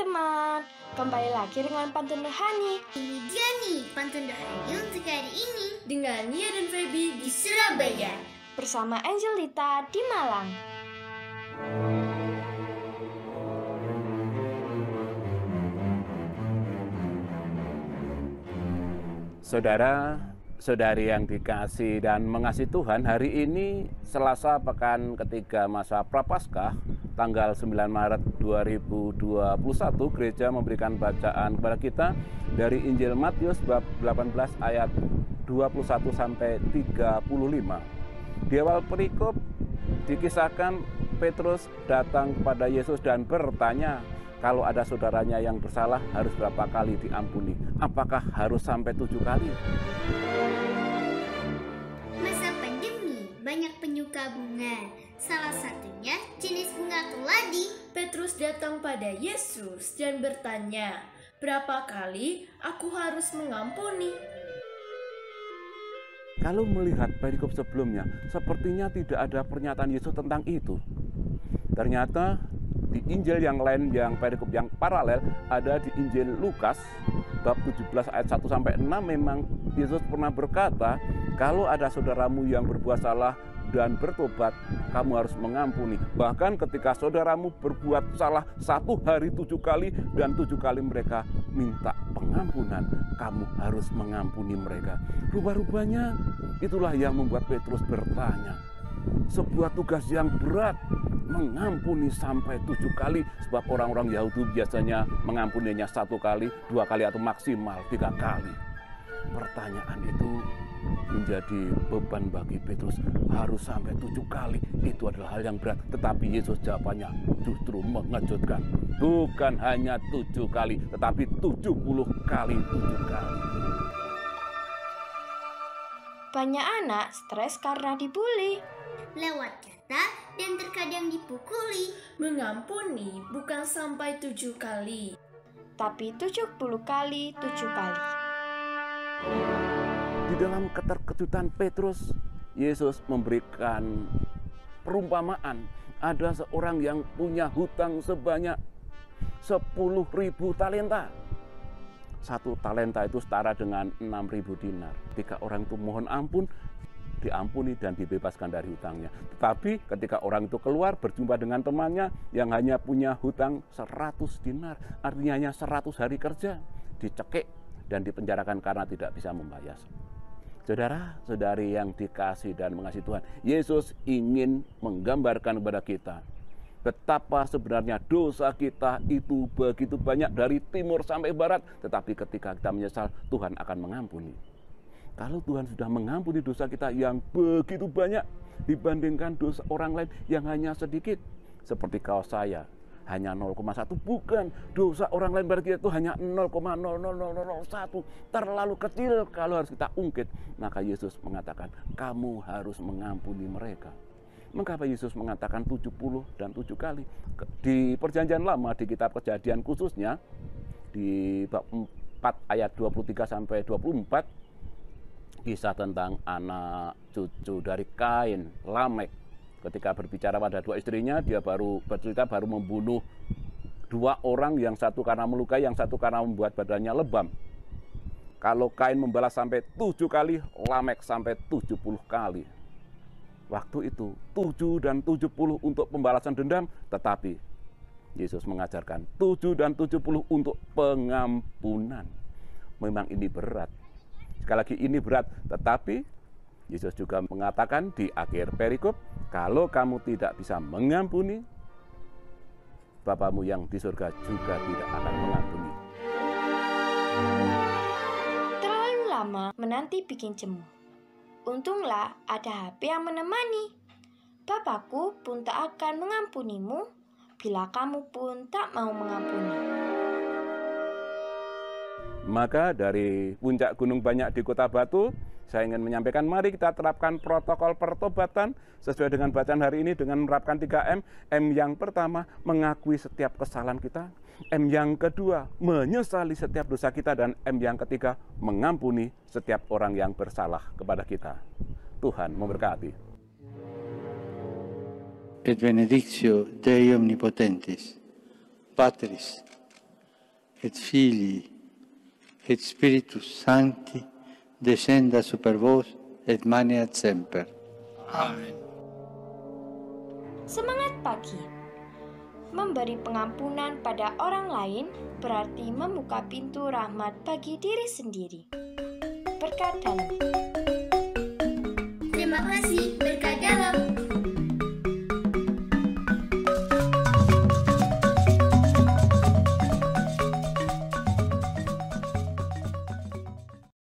teman-teman, kembali lagi dengan Pantun Rohani. Ini dia nih Pantun Rohani untuk hari ini dengan Nia dan Feby di Surabaya bersama Angelita di Malang. Saudara-saudari yang dikasih dan mengasihi Tuhan, hari ini Selasa pekan ketiga masa Prapaskah, tanggal 9 Maret 2021, gereja memberikan bacaan kepada kita dari Injil Matius bab 18 ayat 21 sampai 35. Di awal perikop dikisahkan Petrus datang kepada Yesus dan bertanya, kalau ada saudaranya yang bersalah harus berapa kali diampuni? Apakah harus sampai 7 kali? Masa pandemi banyak penyuka bunga. Salah satunya jenis bunga keladi. Petrus datang pada Yesus dan bertanya, berapa kali aku harus mengampuni? Kalau melihat perikop sebelumnya, sepertinya tidak ada pernyataan Yesus tentang itu. Ternyata di Injil yang lain, yang perikop yang paralel, ada di Injil Lukas bab 17 ayat 1 sampai 6, memang Yesus pernah berkata, kalau ada saudaramu yang berbuat salah dan bertobat, kamu harus mengampuni. Bahkan ketika saudaramu berbuat salah 1 hari 7 kali dan 7 kali mereka minta pengampunan, kamu harus mengampuni mereka. Rubah-rubahnya itulah yang membuat Petrus bertanya, sebuah tugas yang berat, mengampuni sampai 7 kali, sebab orang-orang Yahudi biasanya mengampuninya 1 kali, 2 kali atau maksimal 3 kali. Pertanyaan itu menjadi beban bagi Petrus, harus sampai 7 kali. Itu adalah hal yang berat, tetapi Yesus jawabannya justru mengejutkan. Bukan hanya 7 kali, tetapi 70 kali 7 kali. Banyak anak stres karena dibully, Lewat kata dan terkadang dipukuli. Mengampuni bukan sampai 7 kali, tapi 70 kali 7 kali. Di dalam keterkejutan Petrus, Yesus memberikan perumpamaan. Ada seorang yang punya hutang sebanyak 10.000 talenta. 1 talenta itu setara dengan 6.000 dinar. Ketika orang itu mohon ampun, diampuni dan dibebaskan dari hutangnya. Tetapi ketika orang itu keluar berjumpa dengan temannya yang hanya punya hutang 100 dinar, artinya hanya 100 hari kerja, dicekik dan dipenjarakan karena tidak bisa membayar. Saudara-saudari yang dikasih dan mengasihi Tuhan, Yesus ingin menggambarkan kepada kita betapa sebenarnya dosa kita itu begitu banyak dari timur sampai barat, tetapi ketika kita menyesal, Tuhan akan mengampuni. Kalau Tuhan sudah mengampuni dosa kita yang begitu banyak dibandingkan dosa orang lain yang hanya sedikit, seperti kaos saya hanya 0,1, bukan, dosa orang lain berarti itu hanya 0,00001, terlalu kecil kalau harus kita ungkit. Maka Yesus mengatakan, kamu harus mengampuni mereka. Mengapa Yesus mengatakan 70 dan 7 kali? Di Perjanjian Lama, di kitab Kejadian khususnya, di bab 4 ayat 23 sampai 24, kisah tentang anak cucu dari Kain, Lamek. Ketika berbicara pada 2 istrinya, dia baru membunuh 2 orang, yang satu karena melukai, yang satu karena membuat badannya lebam. Kalau Kain membalas sampai 7 kali, Lamek sampai 70 kali. Waktu itu 7 dan 70 untuk pembalasan dendam, tetapi Yesus mengajarkan 7 dan 70 untuk pengampunan. Memang ini berat. Sekali lagi ini berat, tetapi Yesus juga mengatakan di akhir perikop, kalau kamu tidak bisa mengampuni, Bapamu yang di surga juga tidak akan mengampuni. Terlalu lama menanti bikin jemu. Untunglah ada HP yang menemani. Bapakku pun tak akan mengampunimu bila kamu pun tak mau mengampuni. Maka dari puncak gunung banyak di Kota Batu, saya ingin menyampaikan, mari kita terapkan protokol pertobatan sesuai dengan bacaan hari ini dengan menerapkan 3M. M yang pertama, mengakui setiap kesalahan kita. M yang kedua, menyesali setiap dosa kita. Dan M yang ketiga, mengampuni setiap orang yang bersalah kepada kita. Tuhan memberkati. Et benedictio Dei omnipotentis, Patris, et Filii, et Spiritus Sancti, descenda super vos et maneat semper. Amin. Semangat pagi. Memberi pengampunan pada orang lain berarti membuka pintu rahmat bagi diri sendiri. Berkat dalam. Terima kasih